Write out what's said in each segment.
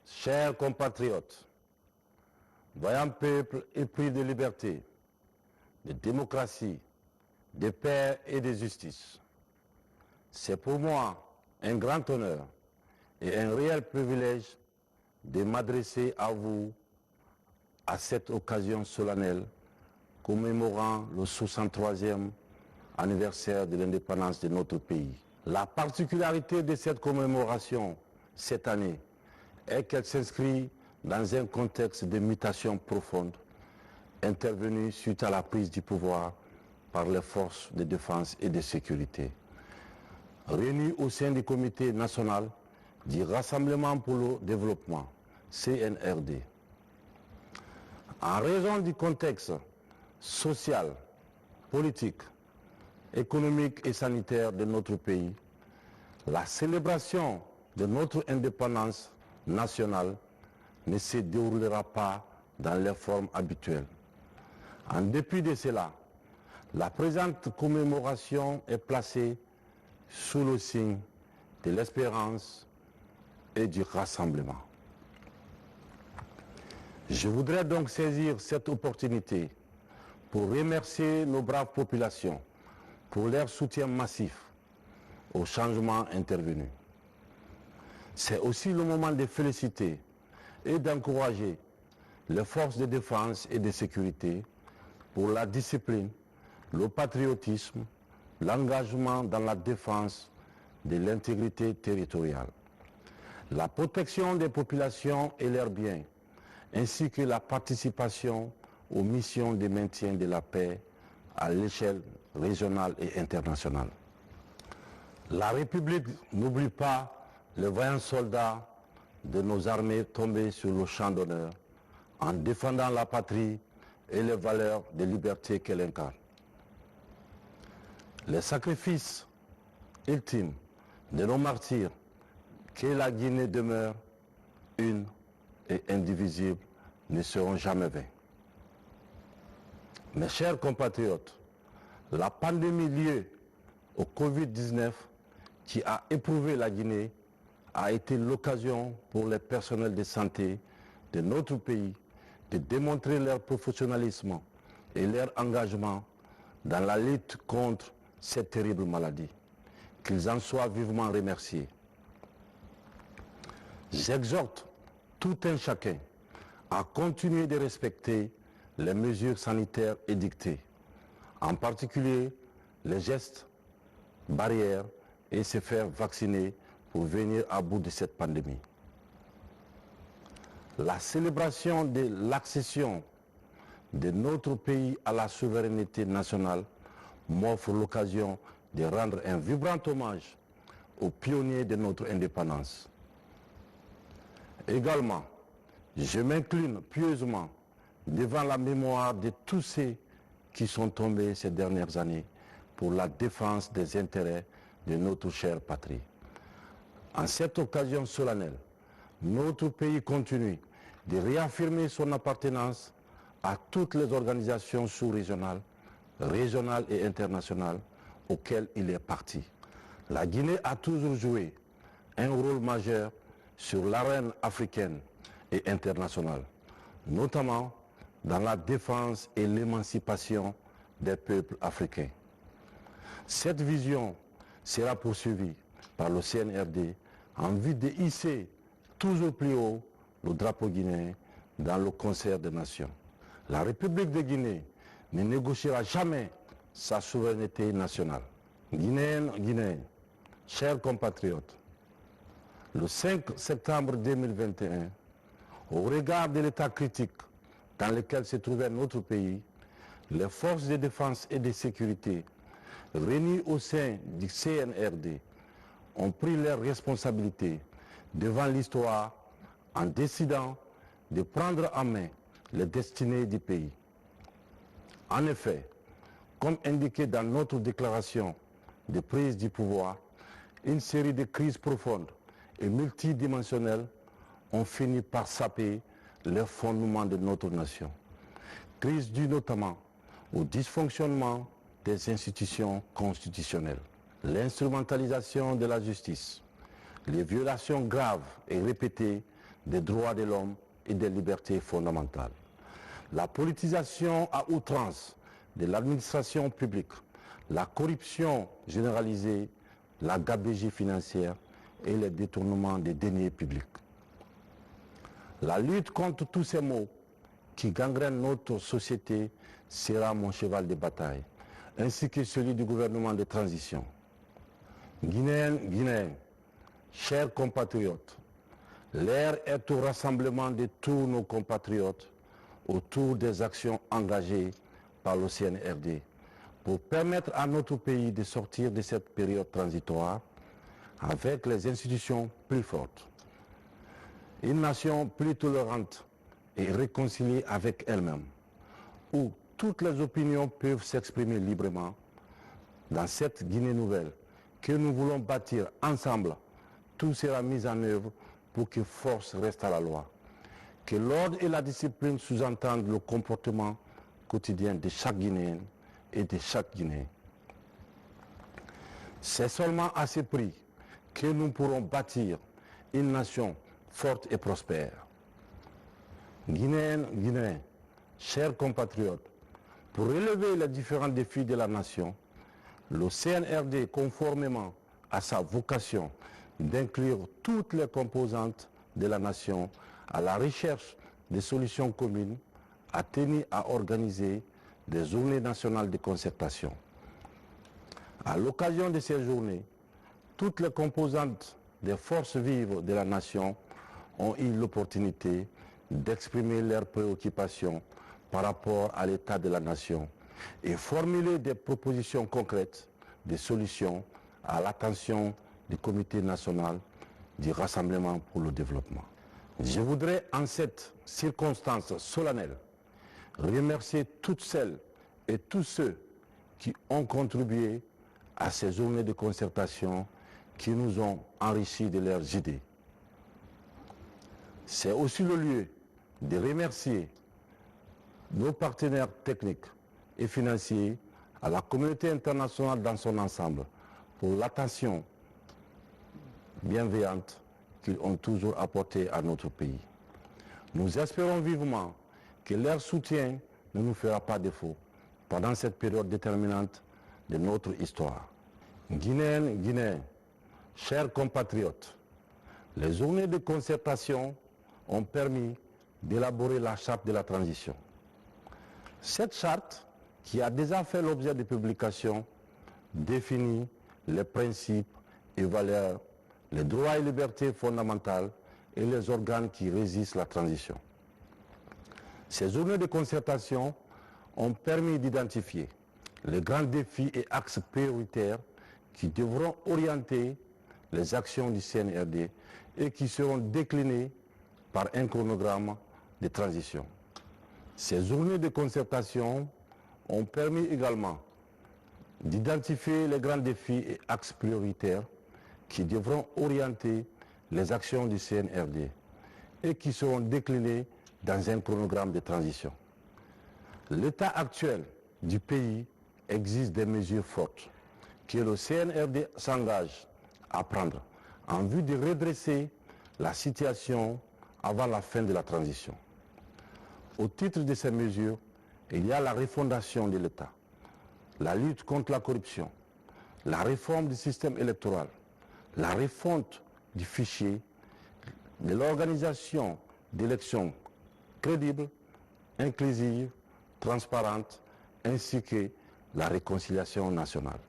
Chers compatriotes, voyant peuple épris de liberté, de démocratie, de paix et de justice, c'est pour moi un grand honneur et un réel privilège de m'adresser à vous à cette occasion solennelle commémorant le 63e anniversaire de l'indépendance de notre pays. La particularité de cette commémoration cette année est qu'elle s'inscrit dans un contexte de mutation profonde intervenue suite à la prise du pouvoir par les forces de défense et de sécurité. Réunies au sein du Comité national du Rassemblement pour le développement, CNRD. En raison du contexte social, politique, économique et sanitaire de notre pays, la célébration de notre indépendance nationale ne se déroulera pas dans les formes habituelles. En dépit de cela, la présente commémoration est placée sous le signe de l'espérance et du rassemblement. Je voudrais donc saisir cette opportunité pour remercier nos braves populations pour leur soutien massif aux changements intervenus. C'est aussi le moment de féliciter et d'encourager les forces de défense et de sécurité pour la discipline, le patriotisme, l'engagement dans la défense de l'intégrité territoriale, la protection des populations et leurs biens, ainsi que la participation aux missions de maintien de la paix à l'échelle régionale et internationale. La République n'oublie pas les vaillants soldats de nos armées tombés sur le champ d'honneur en défendant la patrie et les valeurs de liberté qu'elle incarne. Les sacrifices ultimes de nos martyrs, que la Guinée demeure une et indivisible, ne seront jamais vains. Mes chers compatriotes, la pandémie liée au Covid-19 qui a éprouvé la Guinée a été l'occasion pour les personnels de santé de notre pays de démontrer leur professionnalisme et leur engagement dans la lutte contre cette terrible maladie. Qu'ils en soient vivement remerciés. J'exhorte tout un chacun à continuer de respecter les mesures sanitaires édictées, en particulier les gestes barrières et se faire vacciner pour venir à bout de cette pandémie. La célébration de l'accession de notre pays à la souveraineté nationale m'offre l'occasion de rendre un vibrant hommage aux pionniers de notre indépendance. Également, je m'incline pieusement devant la mémoire de tous ceux qui sont tombés ces dernières années pour la défense des intérêts de notre chère patrie. En cette occasion solennelle, notre pays continue de réaffirmer son appartenance à toutes les organisations sous-régionales, régionales et internationales auxquelles il est parti. La Guinée a toujours joué un rôle majeur sur l'arène africaine et internationale, notamment dans la défense et l'émancipation des peuples africains. Cette vision sera poursuivie par le CNRD en vue de hisser toujours plus haut le drapeau guinéen dans le concert des nations. La République de Guinée ne négociera jamais sa souveraineté nationale. Guinéennes, Guinéens, chers compatriotes, le 5 septembre 2021, au regard de l'état critique dans lequel se trouvait notre pays, les forces de défense et de sécurité réunies au sein du CNRD ont pris leurs responsabilités devant l'histoire en décidant de prendre en main les destinées du pays. En effet, comme indiqué dans notre déclaration de prise du pouvoir, une série de crises profondes et multidimensionnelles ont fini par saper les fondements de notre nation. Crise due notamment au dysfonctionnement des institutions constitutionnelles, l'instrumentalisation de la justice, les violations graves et répétées des droits de l'homme et des libertés fondamentales. La politisation à outrance de l'administration publique, la corruption généralisée, la gabegie financière et le détournement des deniers publics. La lutte contre tous ces maux qui gangrènent notre société sera mon cheval de bataille, ainsi que celui du gouvernement de transition. Guinéennes, Guinéens, chers compatriotes, l'heure est au rassemblement de tous nos compatriotes autour des actions engagées par le CNRD pour permettre à notre pays de sortir de cette période transitoire avec les institutions plus fortes. Une nation plus tolérante et réconciliée avec elle-même, où toutes les opinions peuvent s'exprimer librement. Dans cette Guinée nouvelle que nous voulons bâtir ensemble, tout sera mis en œuvre pour que force reste à la loi, que l'ordre et la discipline sous-entendent le comportement quotidien de chaque Guinéen et de chaque Guinéen. C'est seulement à ce prix que nous pourrons bâtir une nation forte et prospère. Guinéennes, Guinéens, chers compatriotes, pour relever les différents défis de la nation, le CNRD, conformément à sa vocation d'inclure toutes les composantes de la nation à la recherche des solutions communes, a tenu à organiser des journées nationales de concertation. À l'occasion de ces journées, toutes les composantes des forces vives de la nation ont eu l'opportunité d'exprimer leurs préoccupations par rapport à l'état de la nation et formuler des propositions concrètes, des solutions à l'attention du Comité national du Rassemblement pour le développement. Je voudrais en cette circonstance solennelle remercier toutes celles et tous ceux qui ont contribué à ces journées de concertation qui nous ont enrichis de leurs idées. C'est aussi le lieu de remercier nos partenaires techniques et financiers, à la communauté internationale dans son ensemble, pour l'attention bienveillante qu'ils ont toujours apportée à notre pays. Nous espérons vivement que leur soutien ne nous fera pas défaut pendant cette période déterminante de notre histoire. Guinéennes, Guinéens, chers compatriotes, les journées de concertation ont permis d'élaborer la charte de la transition. Cette charte, qui a déjà fait l'objet de publications, définit les principes et valeurs, les droits et libertés fondamentales et les organes qui régissent la transition. Ces journées de concertation ont permis d'identifier les grands défis et axes prioritaires qui devront orienter les actions du CNRD et qui seront déclinés par un chronogramme de transition. Ces journées de concertation ont permis également d'identifier les grands défis et axes prioritaires qui devront orienter les actions du CNRD et qui seront déclinés dans un chronogramme de transition. L'état actuel du pays exige des mesures fortes que le CNRD s'engage à prendre en vue de redresser la situation avant la fin de la transition. Au titre de ces mesures, il y a la refondation de l'État, la lutte contre la corruption, la réforme du système électoral, la refonte du fichier, de l'organisation d'élections crédibles, inclusives, transparentes, ainsi que la réconciliation nationale.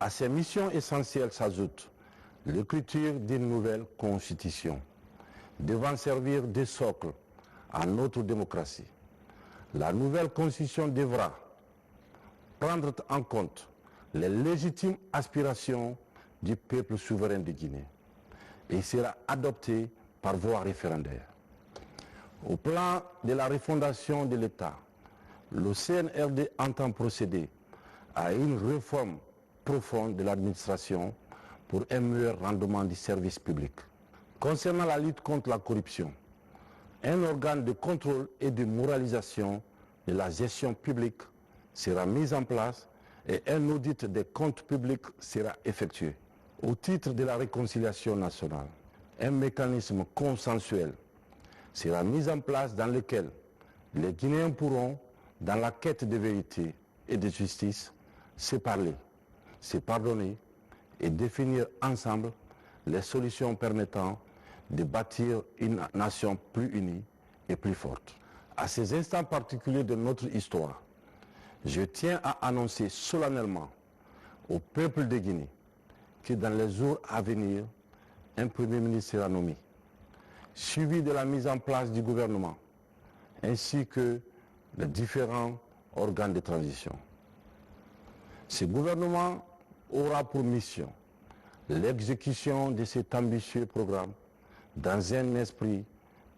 À ces missions essentielles s'ajoute l'écriture d'une nouvelle constitution, devant servir de socle à notre démocratie. La nouvelle constitution devra prendre en compte les légitimes aspirations du peuple souverain de Guinée et sera adoptée par voie référendaire. Au plan de la refondation de l'État, le CNRD entend procéder à une réforme profonde de l'administration pour un meilleur rendement du service public. Concernant la lutte contre la corruption, un organe de contrôle et de moralisation de la gestion publique sera mis en place et un audit des comptes publics sera effectué. Au titre de la réconciliation nationale, un mécanisme consensuel sera mise en place dans lequel les Guinéens pourront, dans la quête de vérité et de justice, se parler, se pardonner et définir ensemble les solutions permettant de bâtir une nation plus unie et plus forte. À ces instants particuliers de notre histoire, je tiens à annoncer solennellement au peuple de Guinée que dans les jours à venir, un Premier ministre sera nommé, suivi de la mise en place du gouvernement, ainsi que les différents organes de transition. Ce gouvernement aura pour mission l'exécution de cet ambitieux programme dans un esprit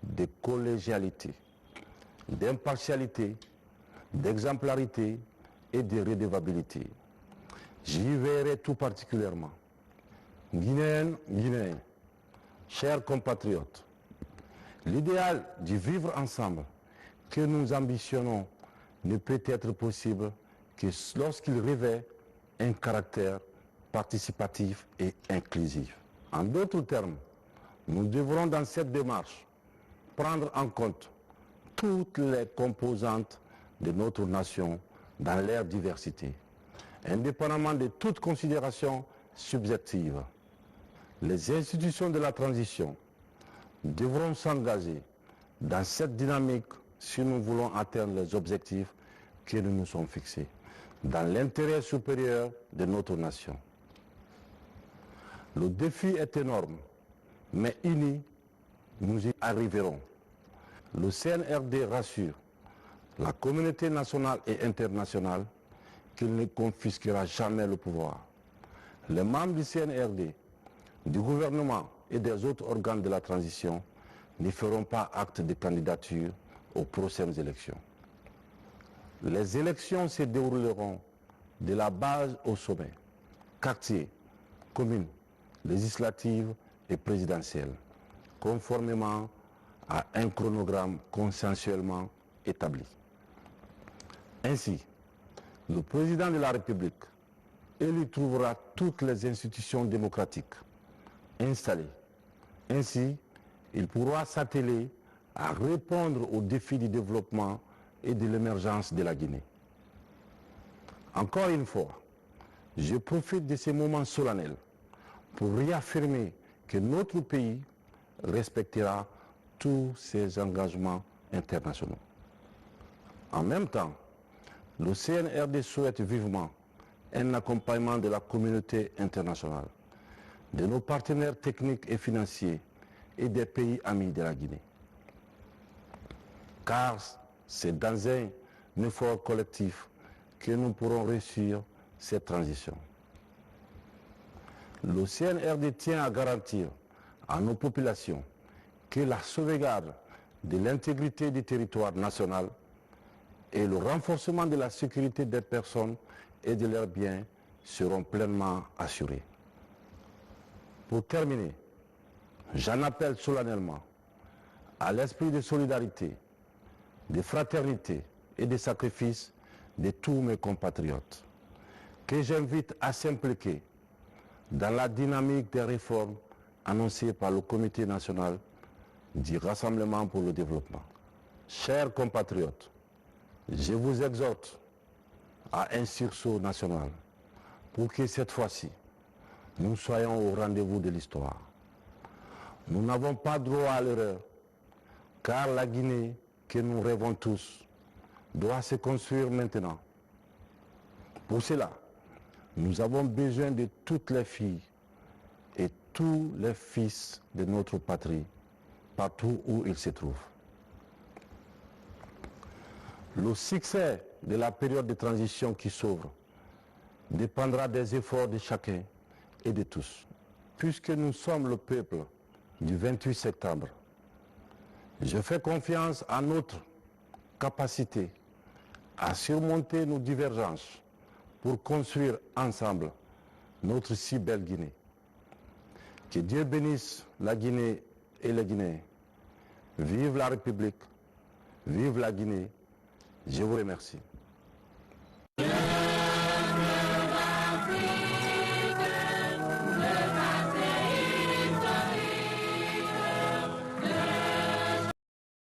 de collégialité, d'impartialité, d'exemplarité et de redevabilité. J'y verrai tout particulièrement. Guinéennes, Guinéens, chers compatriotes, l'idéal du vivre ensemble que nous ambitionnons ne peut être possible que lorsqu'il revêt un caractère participatif et inclusif. En d'autres termes, nous devrons dans cette démarche prendre en compte toutes les composantes de notre nation dans leur diversité, indépendamment de toute considération subjective. Les institutions de la transition devront s'engager dans cette dynamique si nous voulons atteindre les objectifs que nous nous sommes fixés, dans l'intérêt supérieur de notre nation. Le défi est énorme, mais unis, nous y arriverons. Le CNRD rassure la communauté nationale et internationale qu'il ne confisquera jamais le pouvoir. Les membres du CNRD, du gouvernement et des autres organes de la transition ne feront pas acte de candidature aux prochaines élections. Les élections se dérouleront de la base au sommet, quartier, commune, législative et présidentielle, conformément à un chronogramme consensuellement établi. Ainsi, le président de la République élu trouvera toutes les institutions démocratiques installées. Ainsi, il pourra s'atteler à répondre aux défis du développement et de l'émergence de la Guinée. Encore une fois, je profite de ces moments solennels pour réaffirmer que notre pays respectera tous ses engagements internationaux. En même temps, le CNRD souhaite vivement un accompagnement de la communauté internationale, de nos partenaires techniques et financiers et des pays amis de la Guinée. Car c'est dans un effort collectif que nous pourrons réussir cette transition. Le CNRD tient à garantir à nos populations que la sauvegarde de l'intégrité du territoire national et le renforcement de la sécurité des personnes et de leurs biens seront pleinement assurés. Pour terminer, j'en appelle solennellement à l'esprit de solidarité, de fraternité et de sacrifice de tous mes compatriotes, que j'invite à s'impliquer dans la dynamique des réformes annoncées par le Comité national du Rassemblement pour le développement. Chers compatriotes, je vous exhorte à un sursaut national pour que cette fois-ci, nous soyons au rendez-vous de l'histoire. Nous n'avons pas droit à l'erreur, car la Guinée que nous rêvons tous doit se construire maintenant. Pour cela, nous avons besoin de toutes les filles et tous les fils de notre patrie, partout où ils se trouvent. Le succès de la période de transition qui s'ouvre dépendra des efforts de chacun et de tous. Puisque nous sommes le peuple du 28 septembre, je fais confiance à notre capacité à surmonter nos divergences pour construire ensemble notre si belle Guinée. Que Dieu bénisse la Guinée et les Guinéens. Vive la République, vive la Guinée. Je vous remercie.